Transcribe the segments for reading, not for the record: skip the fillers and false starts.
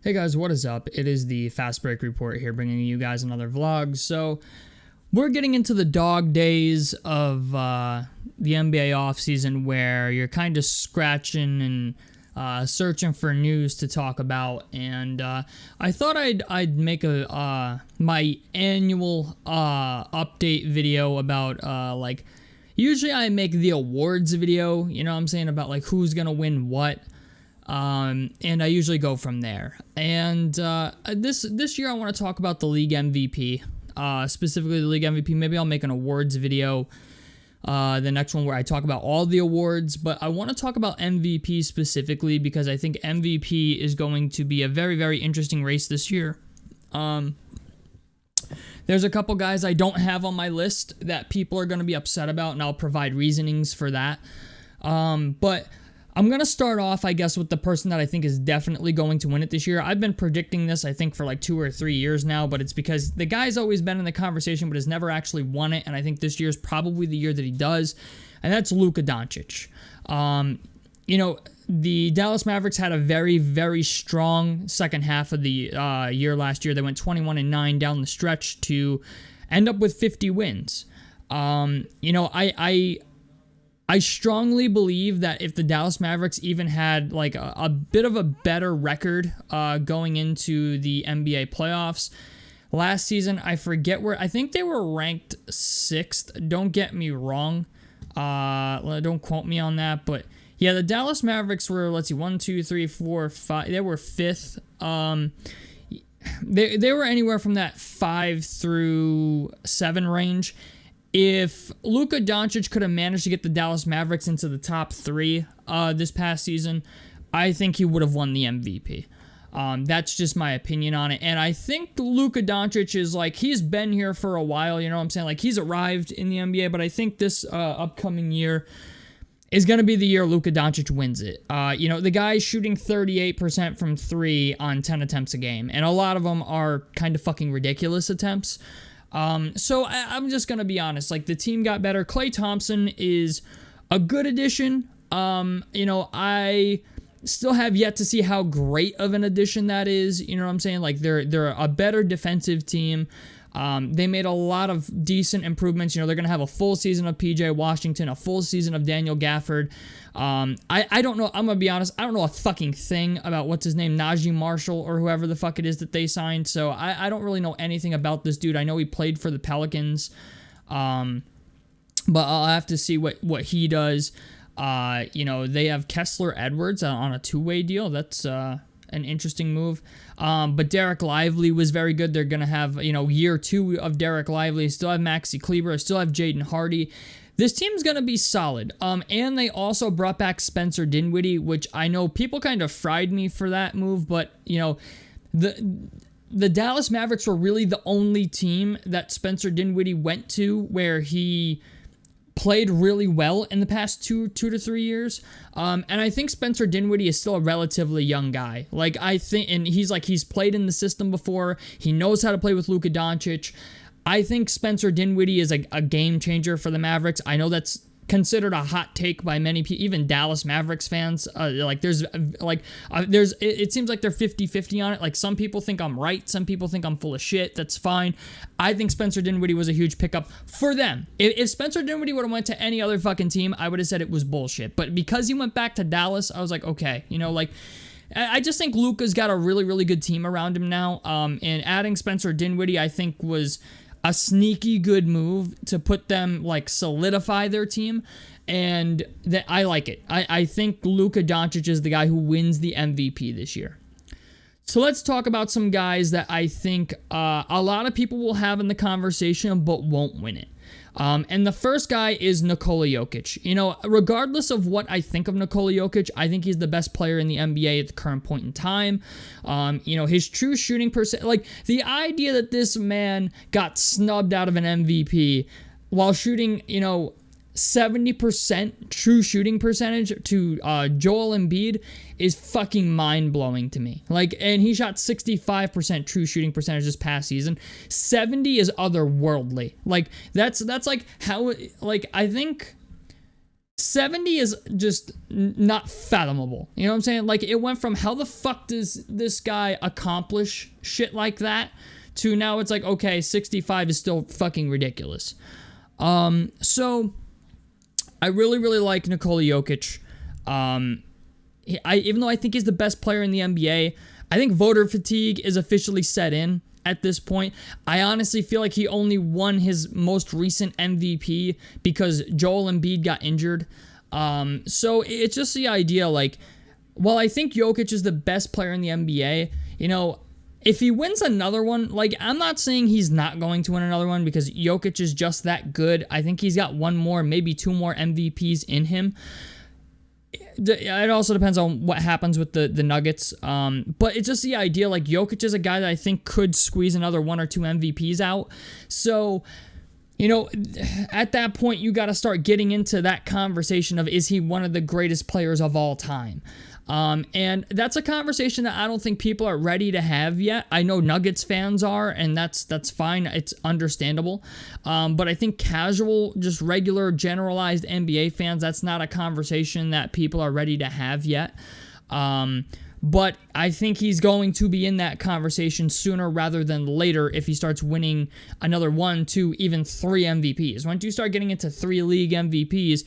Hey guys, what is up? It is the Fast Break Report here, bringing you guys another vlog. So, we're getting into the dog days of the NBA offseason where you're kind of scratching and searching for news to talk about. And I thought I'd make my annual update video about usually I make the awards video, you know what I'm saying, about like who's gonna win what. And I usually go from there. And this year I want to talk about the league MVP, specifically the league MVP. Maybe I'll make an awards video, the next one where I talk about all the awards. But I want to talk about MVP specifically because I think MVP is going to be a very, very interesting race this year. There's a couple guys I don't have on my list that people are going to be upset about, and I'll provide reasonings for that. But I'm going to start off, I guess, with the person that I think is definitely going to win it this year. I've been predicting this, I think, for like 2 or 3 years now, but it's because the guy's always been in the conversation but has never actually won it, and I think this year's probably the year that he does, and that's Luka Doncic. The Dallas Mavericks had a very, very strong second half of the year last year. They went 21-9 down the stretch to end up with 50 wins. I strongly believe that if the Dallas Mavericks even had like a bit of a better record going into the NBA playoffs last season, I forget where, I think they were ranked 6th. Don't get me wrong. Don't quote me on that. But yeah, the Dallas Mavericks were, let's see, 1, 2, 3, 4, 5. They were 5th. They were anywhere from that 5 through 7 range. If Luka Doncic could have managed to get the Dallas Mavericks into the top 3 this past season, I think he would have won the MVP. That's just my opinion on it. And I think Luka Doncic is like, he's been here for a while, you know what I'm saying? Like, he's arrived in the NBA, but I think this upcoming year is going to be the year Luka Doncic wins it. The guy's shooting 38% from 3 on 10 attempts a game, and a lot of them are kind of fucking ridiculous attempts. So I'm just going to be honest. Like, the team got better. Klay Thompson is a good addition. I still have yet to see how great of an addition that is. You know what I'm saying? Like, they're a better defensive team. They made a lot of decent improvements. They're going to have a full season of PJ Washington, a full season of Daniel Gafford. I don't know. I'm going to be honest. I don't know a fucking thing about what's his name, Najee Marshall or whoever the fuck it is that they signed. So I don't really know anything about this dude. I know he played for the Pelicans. But I'll have to see what he does. They have Kessler Edwards on a 2-way deal. That's an interesting move. But Derek Lively was very good. They're going to have, year 2 of Derek Lively. Still have Maxi Kleber. Still have Jaden Hardy. This team's going to be solid. And they also brought back Spencer Dinwiddie, which I know people kind of fried me for that move, but, the Dallas Mavericks were really the only team that Spencer Dinwiddie went to where he played really well in the past 2 to 3 years. And I think Spencer Dinwiddie is still a relatively young guy. Like, I think, and he's played in the system before. He knows how to play with Luka Doncic. I think Spencer Dinwiddie is a game changer for the Mavericks. I know that's considered a hot take by many people, even Dallas Mavericks fans. It seems like they're 50-50 on it. Like, some people think I'm right, some people think I'm full of shit. That's fine. I think Spencer Dinwiddie was a huge pickup for them. If Spencer Dinwiddie would have went to any other fucking team, I would have said it was bullshit. But because he went back to Dallas, I was like, okay, I just think Luka's got a really, really good team around him now. And adding Spencer Dinwiddie, I think, was a sneaky good move to put them, solidify their team, and that I like it. I think Luka Doncic is the guy who wins the MVP this year. So let's talk about some guys that I think a lot of people will have in the conversation but won't win it. And the first guy is Nikola Jokic. Regardless of what I think of Nikola Jokic, I think he's the best player in the NBA at the current point in time. His true shooting percent, the idea that this man got snubbed out of an MVP while shooting, 70% true shooting percentage to Joel Embiid is fucking mind-blowing to me. And he shot 65% true shooting percentage this past season. 70 is otherworldly. That's how, I think 70 is just not fathomable. You know what I'm saying? Like, it went from how the fuck does this guy accomplish shit like that to now it's like, okay, 65 is still fucking ridiculous. So I really, really like Nikola Jokic. Even though I think he's the best player in the NBA, I think voter fatigue is officially set in at this point. I honestly feel like he only won his most recent MVP because Joel Embiid got injured. So it's just the idea, like, while I think Jokic is the best player in the NBA, you know, if he wins another one, like, I'm not saying he's not going to win another one because Jokic is just that good. I think he's got one more, maybe two more MVPs in him. It also depends on what happens with the Nuggets. But it's just the idea, like, Jokic is a guy that I think could squeeze another one or two MVPs out. So, you know, at that point, you got to start getting into that conversation of, is he one of the greatest players of all time? And that's a conversation that I don't think people are ready to have yet. I know Nuggets fans are, and that's fine. It's understandable. But I think casual, just regular, generalized NBA fans, that's not a conversation that people are ready to have yet. But I think he's going to be in that conversation sooner rather than later if he starts winning another 1, 2, even 3 MVPs. Once you start getting into 3 league MVPs,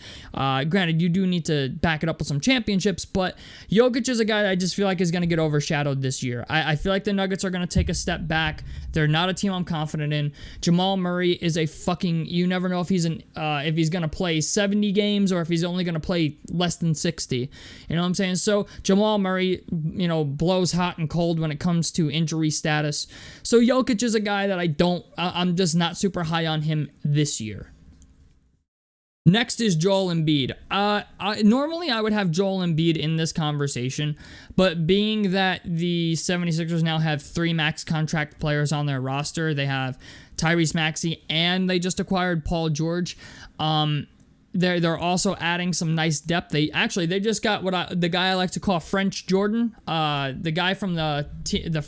granted, you do need to back it up with some championships, but Jokic is a guy that I just feel like is going to get overshadowed this year. I feel like the Nuggets are going to take a step back. They're not a team I'm confident in. Jamal Murray is a fucking... You never know if he's going to play 70 games or if he's only going to play less than 60. You know what I'm saying? So Jamal Murray, you know, blows hot and cold when it comes to injury status. So Jokic is a guy that I'm just not super high on him this year. Next is Joel Embiid. Normally I would have Joel Embiid in this conversation, but being that the 76ers now have 3 max contract players on their roster, they have Tyrese Maxey and they just acquired Paul George. They're also adding some nice depth. They just got the guy I like to call French Jordan, the guy from the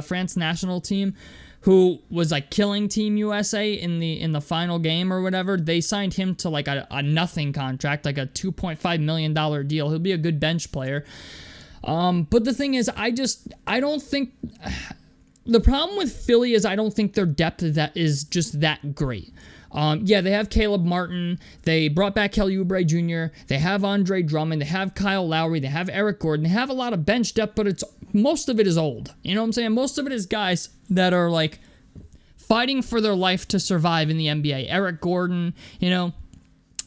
France national team, who was like killing Team USA in the final game or whatever. They signed him to like a nothing contract, like a $2.5 million deal. He'll be a good bench player. But the thing is, I don't think the problem with Philly is I don't think their depth is just that great. Yeah, they have Caleb Martin. They brought back Kelly Oubre Jr. They have Andre Drummond. They have Kyle Lowry. They have Eric Gordon. They have a lot of bench depth, but most of it is old. You know what I'm saying? Most of it is guys that are like fighting for their life to survive in the NBA. Eric Gordon, you know,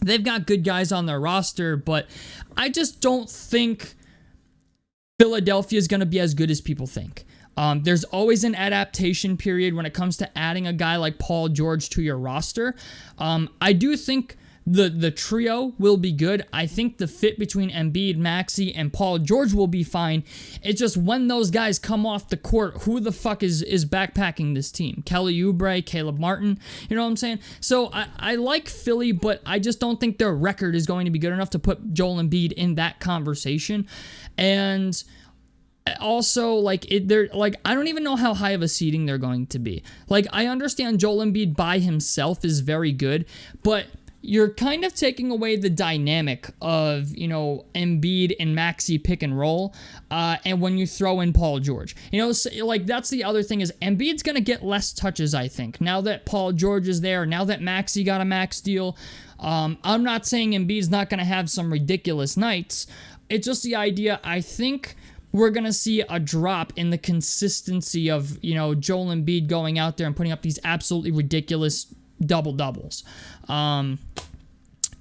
they've got good guys on their roster, but I just don't think Philadelphia is going to be as good as people think. There's always an adaptation period when it comes to adding a guy like Paul George to your roster. I do think the trio will be good. I think the fit between Embiid, Maxey, and Paul George will be fine. It's just when those guys come off the court, who the fuck is backpacking this team? Kelly Oubre, Caleb Martin, you know what I'm saying? So I like Philly, but I just don't think their record is going to be good enough to put Joel Embiid in that conversation. And also, like, I don't even know how high of a seeding they're going to be. Like, I understand Joel Embiid by himself is very good, but you're kind of taking away the dynamic of, you know, Embiid and Maxey pick and roll, and when you throw in Paul George. You know, so, like, that's the other thing is Embiid's going to get less touches, I think, now that Paul George is there, now that Maxey got a max deal. I'm not saying Embiid's not going to have some ridiculous nights. It's just the idea, I think we're going to see a drop in the consistency of, you know, Joel Embiid going out there and putting up these absolutely ridiculous double-doubles.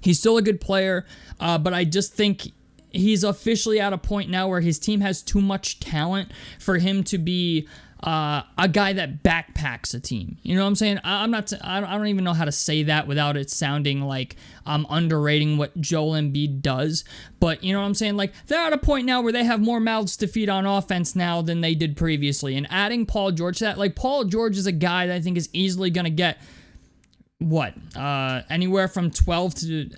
He's still a good player, but I just think he's officially at a point now where his team has too much talent for him to be a guy that backpacks a team. You know what I'm saying? I don't even know how to say that without it sounding like I'm underrating what Joel Embiid does. But you know what I'm saying? Like, they're at a point now where they have more mouths to feed on offense now than they did previously. And adding Paul George to that, like, Paul George is a guy that I think is easily going to get anywhere from 12 to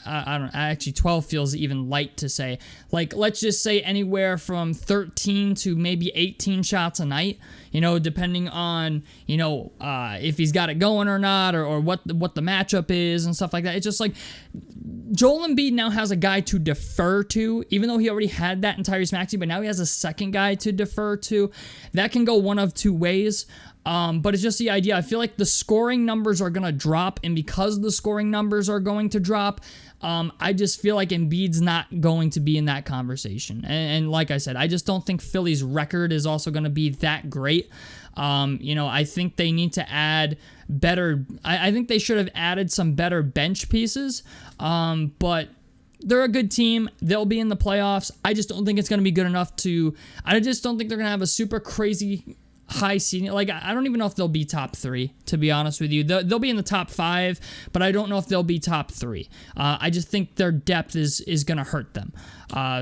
I don't know, actually 12 feels even light to say. Like, let's just say anywhere from 13 to maybe 18 shots a night, you know, depending on, you know, if he's got it going or not, or what the matchup is and stuff like that. It's just like, Joel Embiid now has a guy to defer to, even though he already had that in Tyrese Maxey, but now he has a second guy to defer to. That can go one of two ways. But it's just the idea. I feel like the scoring numbers are going to drop, and because the scoring numbers are going to drop, I just feel like Embiid's not going to be in that conversation. And like I said, I just don't think Philly's record is also going to be that great. I think they need to add better. I think they should have added some better bench pieces. But they're a good team. They'll be in the playoffs. I just don't think it's going to be good enough I just don't think they're going to have a super crazy high seeding. Like, I don't even know if they'll be top 3, to be honest with you. They'll be in the top 5, but I don't know if they'll be top 3. I just think their depth is going to hurt them.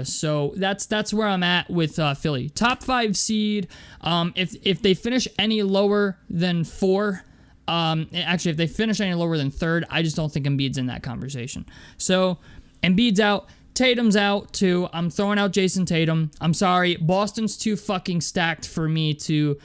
So that's where I'm at with Philly. Top 5 seed. If they finish any lower than 4, actually, if they finish any lower than 3rd, I just don't think Embiid's in that conversation. So Embiid's out. Tatum's out too. I'm throwing out Jason Tatum. I'm sorry. Boston's too fucking stacked for me to,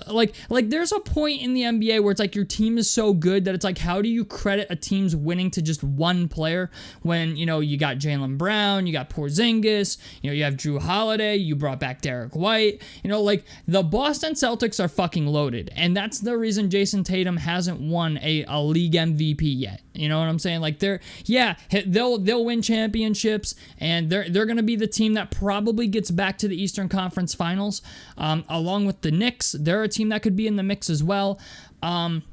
like there's a point in the NBA where it's like your team is so good that it's like, how do you credit a team's winning to just one player when, you got Jaylen Brown, you got Porzingis, you have Drew Holiday, you brought back Derek White, like the Boston Celtics are fucking loaded. And that's the reason Jason Tatum hasn't won a league MVP yet. You know what I'm saying? Like they'll win championships, and they're going to be the team that probably gets back to the Eastern Conference Finals, along with the Knicks. They're a team that could be in the mix as well. But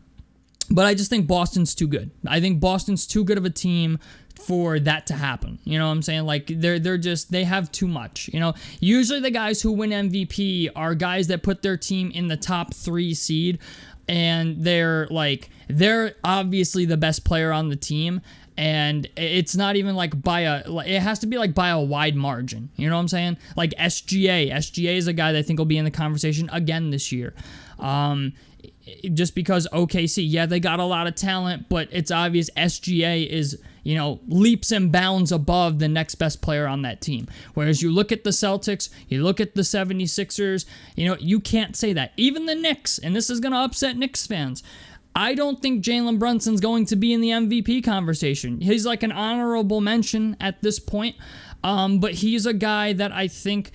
I just think Boston's too good. I think Boston's too good of a team for that to happen. You know what I'm saying? Like they have too much. Usually the guys who win MVP are guys that put their team in the top 3 seed. And they're obviously the best player on the team, and it's not even it has to be by a wide margin. You know what I'm saying? Like SGA is a guy that I think will be in the conversation again this year. Just because OKC, they got a lot of talent, but it's obvious SGA is, leaps and bounds above the next best player on that team. Whereas you look at the Celtics, you look at the 76ers, you can't say that. Even the Knicks, and this is going to upset Knicks fans, I don't think Jalen Brunson's going to be in the MVP conversation. He's like an honorable mention at this point, but he's a guy that I think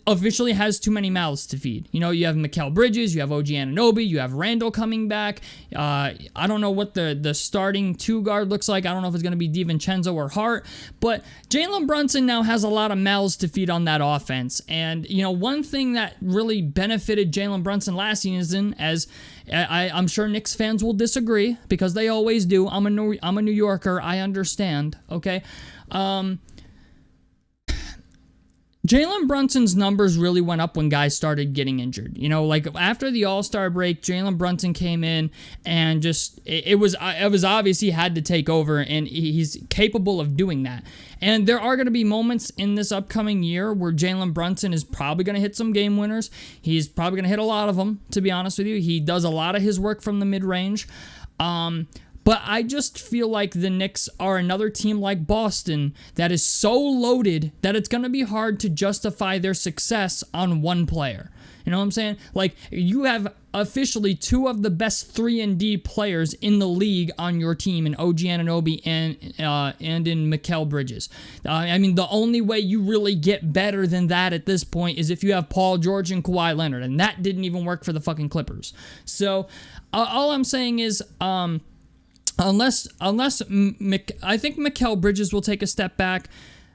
officially has too many mouths to feed. You have Mikal Bridges, you have OG Anunoby, you have Randall coming back. I don't know what the starting 2 guard looks like. I don't know if it's going to be DiVincenzo or Hart, but Jalen Brunson now has a lot of mouths to feed on that offense. And, one thing that really benefited Jalen Brunson last season, as I'm sure Knicks fans will disagree because they always do. I'm a New Yorker. I understand. Okay. Jalen Brunson's numbers really went up when guys started getting injured. After the All-Star break, Jalen Brunson came in and just it was obvious he had to take over, and he's capable of doing that. And there are going to be moments in this upcoming year where Jalen Brunson is probably going to hit some game winners. He's probably going to hit a lot of them, to be honest with you. He does a lot of his work from the mid-range. But I just feel like the Knicks are another team like Boston that is so loaded that it's going to be hard to justify their success on one player. You know what I'm saying? Like, you have officially 2 of the best 3-and-D players in the league on your team in OG Anunoby and in Mikal Bridges. The only way you really get better than that at this point is if you have Paul George and Kawhi Leonard, and that didn't even work for the fucking Clippers. So, all I'm saying is, Unless I think Mikal Bridges will take a step back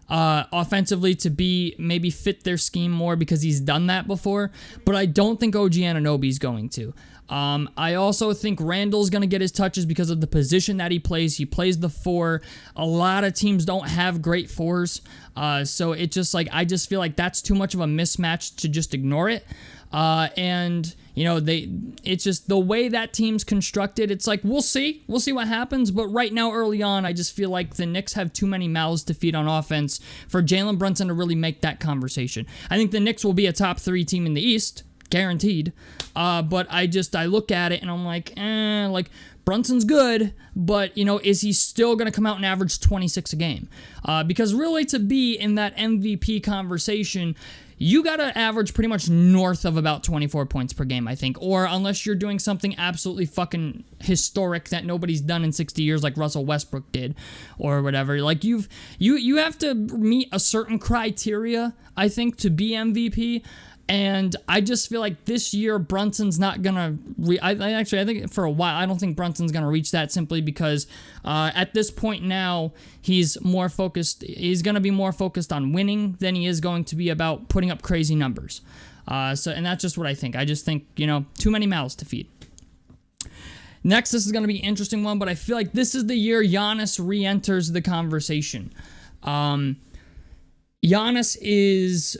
offensively to maybe fit their scheme more because he's done that before, but I don't think OG Anunoby's going to. I also think Randall's going to get his touches because of the position that he plays. He plays the 4. A lot of teams don't have great 4s, so it just I just feel like that's too much of a mismatch to just ignore it. And it's just the way that team's constructed. It's like, we'll see what happens. But right now, early on, I just feel like the Knicks have too many mouths to feed on offense for Jalen Brunson to really make that conversation. I think the Knicks will be a top 3 team in the East, guaranteed. But I look at it and I'm like, Brunson's good, but, is he still going to come out and average 26 a game? Because really, to be in that MVP conversation, you got to average pretty much north of about 24 points per game, I think. Or unless you're doing something absolutely fucking historic that nobody's done in 60 years like Russell Westbrook did or whatever. Like you have to meet a certain criteria, I think, to be MVP. And I just feel like this year Brunson's not gonna. I think for a while I don't think Brunson's gonna reach that, simply because at this point now he's more focused. He's gonna be more focused on winning than he is going to be about putting up crazy numbers. And that's just what I think. I just think, too many mouths to feed. Next, this is gonna be an interesting one, but I feel like this is the year Giannis re-enters the conversation. Giannis is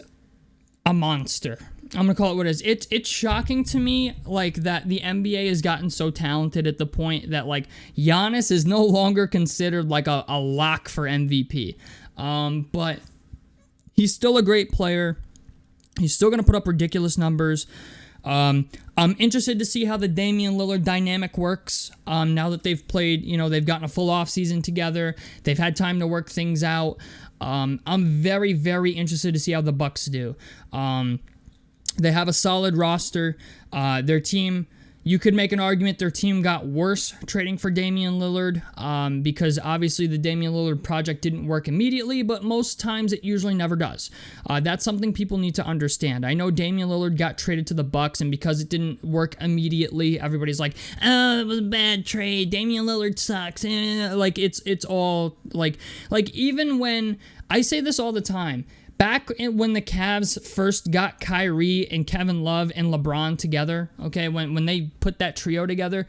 a monster. I'm gonna call it what it is. It's shocking to me, like, that the NBA has gotten so talented at the point that, like, Giannis is no longer considered like a lock for MVP. But he's still a great player. He's still gonna put up ridiculous numbers. I'm interested to see how the Damian Lillard dynamic works. Now that they've played, they've gotten a full offseason together. They've had time to work things out. I'm very, very interested to see how the Bucks do. They have a solid roster. Their team, you could make an argument their team got worse trading for Damian Lillard, because obviously the Damian Lillard project didn't work immediately, but most times it usually never does. That's something people need to understand. I know Damian Lillard got traded to the Bucks, and because it didn't work immediately, everybody's like, "Oh, it was a bad trade. Damian Lillard sucks." Like it's all like even when I say this all the time. Back when the Cavs first got Kyrie and Kevin Love and LeBron together, okay, when they put that trio together,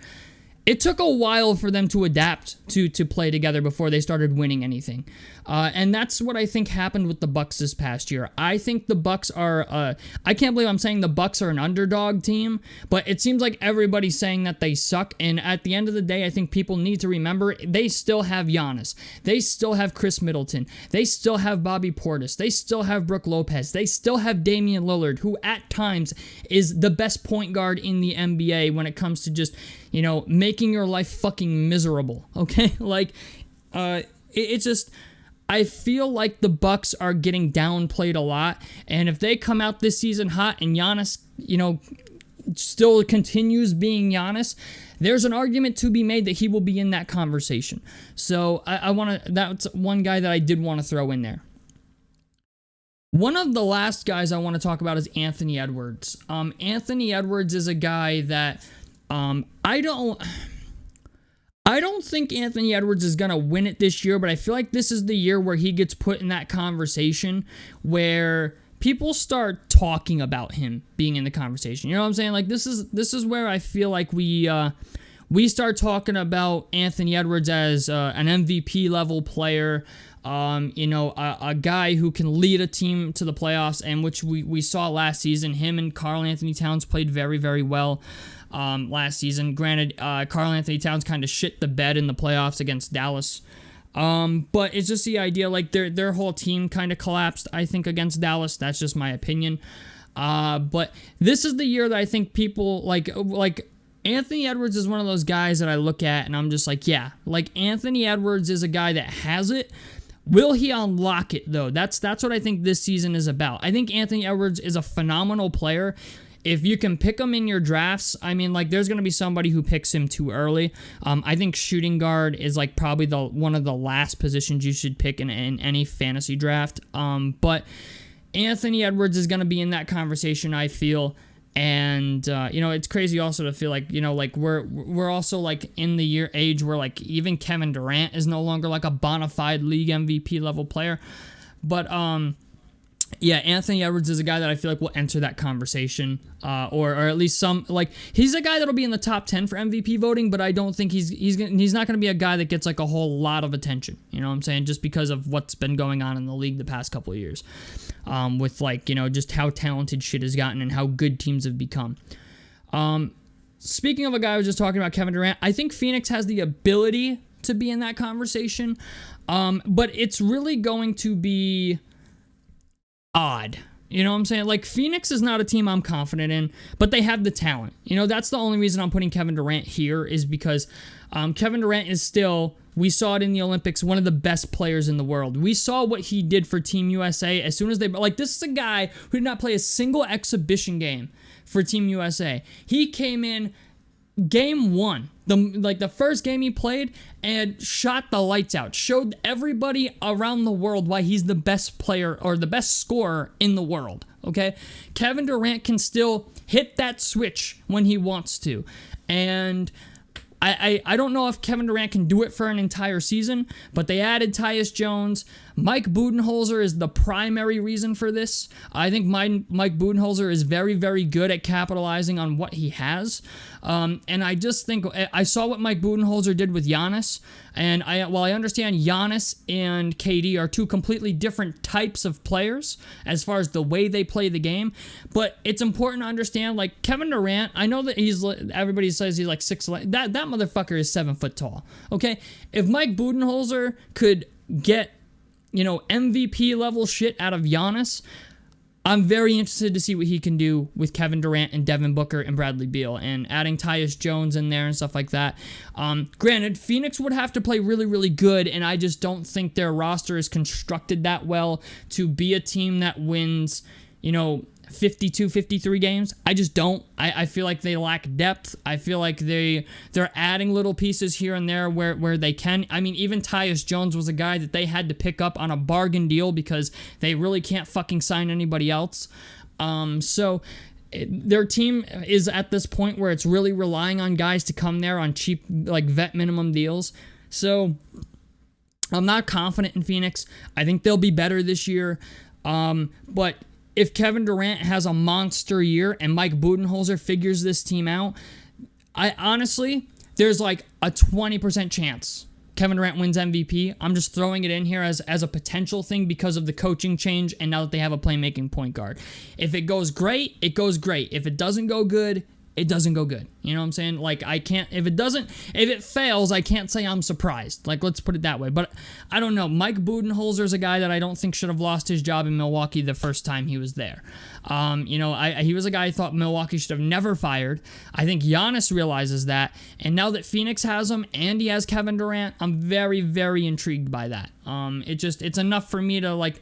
it took a while for them to adapt to play together before they started winning anything. And that's what I think happened with the Bucks this past year. I think the Bucks are, I can't believe I'm saying the Bucks are an underdog team, but it seems like everybody's saying that they suck. And at the end of the day, I think people need to remember they still have Giannis. They still have Chris Middleton. They still have Bobby Portis. They still have Brook Lopez. They still have Damian Lillard, who at times is the best point guard in the NBA when it comes to just, making your life fucking miserable, okay? Like, it's just, I feel like the Bucks are getting downplayed a lot, and if they come out this season hot and Giannis, still continues being Giannis, there's an argument to be made that he will be in that conversation. So I want to, that's one guy that I did want to throw in there. One of the last guys I want to talk about is Anthony Edwards. Anthony Edwards is a guy that I don't think Anthony Edwards is going to win it this year, but I feel like this is the year where he gets put in that conversation where people start talking about him being in the conversation. You know what I'm saying? Like, this is where I feel like we start talking about Anthony Edwards as an MVP level player, a guy who can lead a team to the playoffs, and which we saw last season. Him and Karl Anthony Towns played very, very well last season. Granted, Karl Anthony Towns kind of shit the bed in the playoffs against Dallas. But it's just the idea, like, their whole team kind of collapsed, I think, against Dallas. That's just my opinion. But this is the year that I think people, like Anthony Edwards is one of those guys that I look at and I'm just like, yeah, like, Anthony Edwards is a guy that has it. Will he unlock it, though? That's what I think this season is about. I think Anthony Edwards is a phenomenal player. If you can pick him in your drafts, I mean, like, there's going to be somebody who picks him too early. I think shooting guard is, like, probably one of the last positions you should pick in any fantasy draft. But Anthony Edwards is going to be in that conversation, I feel. And, it's crazy also to feel like, like, we're also, like, in the age where, like, even Kevin Durant is no longer, like, a bona fide league MVP level player. But, yeah, Anthony Edwards is a guy that I feel like will enter that conversation, or at least some, like, he's a guy that'll be in the top 10 for MVP voting, but I don't think he's not going to be a guy that gets, like, a whole lot of attention, you know what I'm saying, just because of what's been going on in the league the past couple of years, with, like, just how talented shit has gotten and how good teams have become. Speaking of a guy I was just talking about, Kevin Durant, I think Phoenix has the ability to be in that conversation, but it's really going to be odd You know what I'm saying? Like, Phoenix is not a team I'm confident in, but they have the talent. You know, that's the only reason I'm putting Kevin Durant here is because Kevin Durant is still, we saw it in the Olympics, one of the best players in the world. We saw what he did for Team USA as soon as they, like, this is a guy who did not play a single exhibition game for Team USA. He came in game one, the first game he played, and shot the lights out. Showed everybody around the world why he's the best player or the best scorer in the world. Okay, Kevin Durant can still hit that switch when he wants to, and I don't know if Kevin Durant can do it for an entire season, but they added Tyus Jones. Mike Budenholzer is the primary reason for this. I think Mike Budenholzer is very, very good at capitalizing on what he has. And I just think, I saw what Mike Budenholzer did with Giannis, and while I understand Giannis and KD are two completely different types of players as far as the way they play the game, but it's important to understand, like, Kevin Durant, I know that everybody says he's like 6'11", that motherfucker is 7 foot tall, okay? If Mike Budenholzer could get, MVP level shit out of Giannis, I'm very interested to see what he can do with Kevin Durant and Devin Booker and Bradley Beal and adding Tyus Jones in there and stuff like that. Granted, Phoenix would have to play really, really good, and I just don't think their roster is constructed that well to be a team that wins, 52, 53 games. I just don't. I feel like they lack depth. I feel like they're adding little pieces here and there where they can. I mean, even Tyus Jones was a guy that they had to pick up on a bargain deal because they really can't fucking sign anybody else. So their team is at this point where it's really relying on guys to come there on cheap, like, vet minimum deals. So I'm not confident in Phoenix. I think they'll be better this year. But if Kevin Durant has a monster year and Mike Budenholzer figures this team out, there's like a 20% chance Kevin Durant wins MVP. I'm just throwing it in here as a potential thing because of the coaching change and now that they have a playmaking point guard. If it goes great, it goes great. If it doesn't go good, it doesn't go good. You know what I'm saying? Like, if it fails, I can't say I'm surprised. Like, let's put it that way. But I don't know. Mike Budenholzer is a guy that I don't think should have lost his job in Milwaukee the first time he was there. He was a guy I thought Milwaukee should have never fired. I think Giannis realizes that. And now that Phoenix has him and he has Kevin Durant, I'm very, very intrigued by that. It's enough for me to,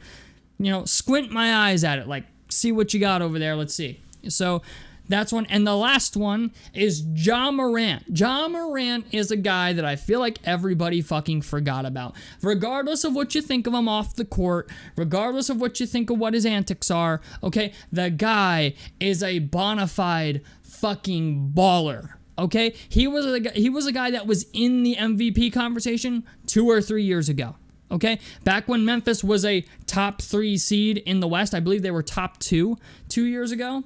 squint my eyes at it. Like, see what you got over there. Let's see. So that's one. And the last one is Ja Morant. Ja Morant is a guy that I feel like everybody fucking forgot about. Regardless of what you think of him off the court, regardless of what you think of what his antics are, okay, the guy is a bona fide fucking baller. Okay? He was a guy that was in the MVP conversation 2 or 3 years ago. Okay? Back when Memphis was a top 3 seed in the West, I believe they were top 2 years ago.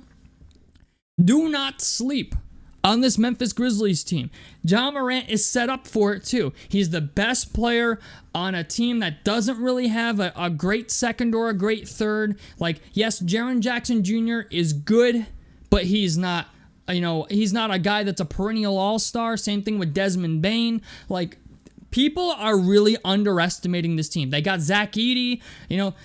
Do not sleep on this Memphis Grizzlies team. Ja Morant is set up for it too. He's the best player on a team that doesn't really have a great second or a great third. Like, yes, Jaren Jackson Jr. is good, but he's not, he's not a guy that's a perennial all-star. Same thing with Desmond Bane. Like, people are really underestimating this team. They got Zach Edey,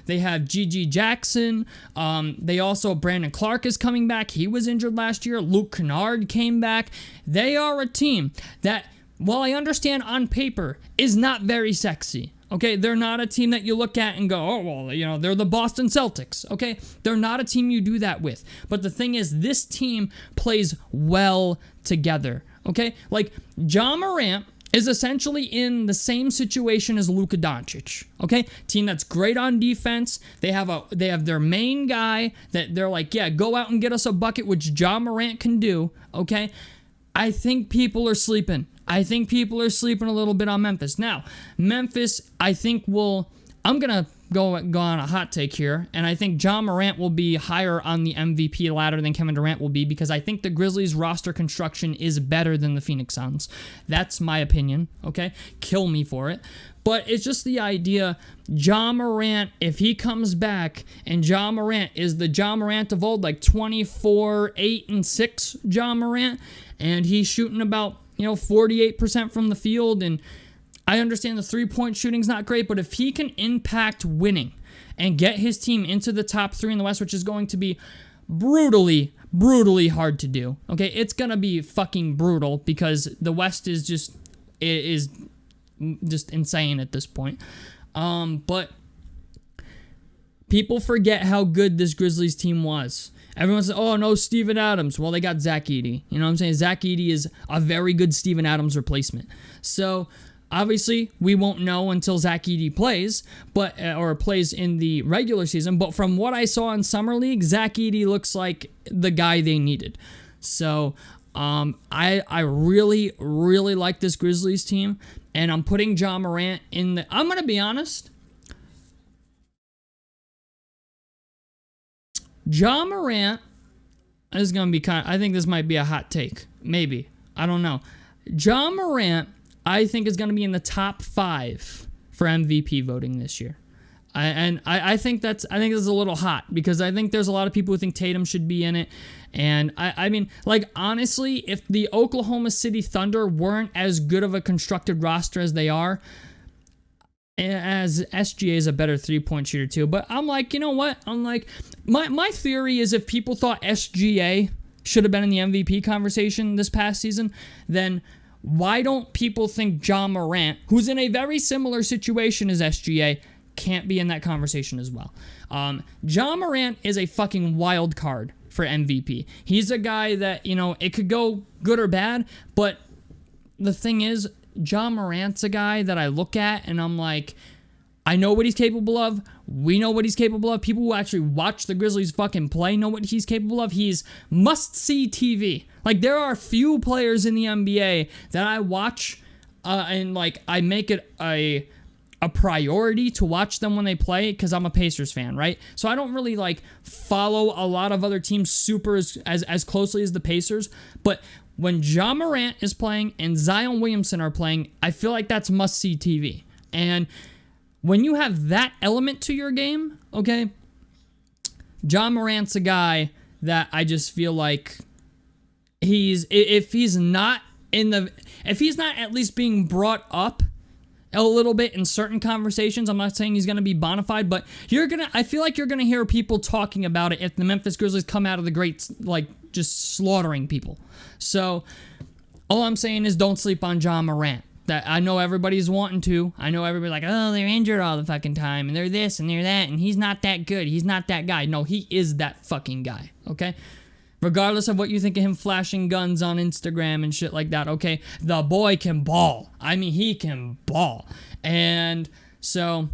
they have G.G. Jackson. They also, Brandon Clark is coming back. He was injured last year. Luke Kennard came back. They are a team that, while I understand on paper, is not very sexy. Okay, they're not a team that you look at and go, oh, well, they're the Boston Celtics. Okay, they're not a team you do that with. But the thing is, this team plays well together. Okay, like, Ja Morant is essentially in the same situation as Luka Doncic. Okay, team that's great on defense. They have their main guy that they're like, yeah, go out and get us a bucket, which Ja Morant can do. Okay, I think people are sleeping. I think people are sleeping a little bit on Memphis. Now, Memphis, I think I'm gonna go on a hot take here, and I think Ja Morant will be higher on the MVP ladder than Kevin Durant will be because I think the Grizzlies roster construction is better than the Phoenix Suns. That's my opinion, okay? Kill me for it. But it's just the idea, Ja Morant, if he comes back, and Ja Morant is the Ja Morant of old, like 24, 8, and 6 Ja Morant, and he's shooting about, 48% from the field, and I understand the three-point shooting's not great, but if he can impact winning and get his team into the top 3 in the West, which is going to be brutally hard to do. Okay, it's gonna be fucking brutal because the West is just insane at this point. But people forget how good this Grizzlies team was. Everyone says, oh, no, Steven Adams. Well, they got Zach Edey. You know what I'm saying? Zach Edey is a very good Steven Adams replacement. So, obviously, we won't know until Zach Edey plays, or plays in the regular season. But from what I saw in Summer League, Zach Edey looks like the guy they needed. So, I really like this Grizzlies team. And I'm putting Ja Morant in the... I'm going to be honest. Ja Morant is going to be I think this might be a hot take. Maybe. I don't know. Ja Morant, I think, is going to be in the top 5 for MVP voting this year. I think that's a little hot because I think there's a lot of people who think Tatum should be in it. And I mean, like, honestly, if the Oklahoma City Thunder weren't as good of a constructed roster as they are, as SGA is a better 3-point shooter too. But I'm like, you know what? I'm like, my theory is if people thought SGA should have been in the MVP conversation this past season, then why don't people think Ja Morant, who's in a very similar situation as SGA, can't be in that conversation as well? Ja Morant is a fucking wild card for MVP. He's a guy that, you know, it could go good or bad, but the thing is, Ja Morant's a guy that I look at and I'm like, I know what he's capable of. We know what he's capable of. People who actually watch the Grizzlies fucking play know what he's capable of. He's must-see TV. Like, there are few players in the NBA that I watch and, like, I make it a priority to watch them when they play because I'm a Pacers fan, right? So I don't really, like, follow a lot of other teams super as closely as the Pacers, but when Ja Morant is playing and Zion Williamson are playing, I feel like that's must-see TV. And when you have that element to your game, okay, Ja Morant's a guy that I just feel like if he's not at least being brought up a little bit in certain conversations, I'm not saying he's going to be bona fide, but I feel like you're going to hear people talking about it if the Memphis Grizzlies come out of the great, like, just slaughtering people. So, all I'm saying is don't sleep on Ja Morant. That I know everybody's wanting to. I know everybody's like, oh, they're injured all the fucking time, and they're this and they're that, and he's not that good. He's not that guy. No, he is that fucking guy, okay? Regardless of what you think of him flashing guns on Instagram and shit like that, okay? The boy can ball. I mean, he can ball. And so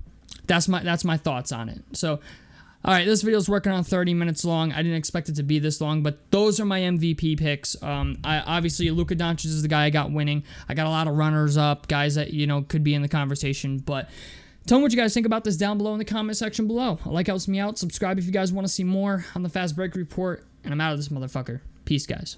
that's my thoughts on it. So, all right, this video's working on 30 minutes long. I didn't expect it to be this long, but those are my MVP picks. Obviously, Luka Doncic is the guy I got winning. I got a lot of runners up, guys that, you know, could be in the conversation, but tell me what you guys think about this down below in the comment section below. A like helps me out. Subscribe if you guys want to see more on the Fast Break Report. And I'm out of this motherfucker. Peace, guys.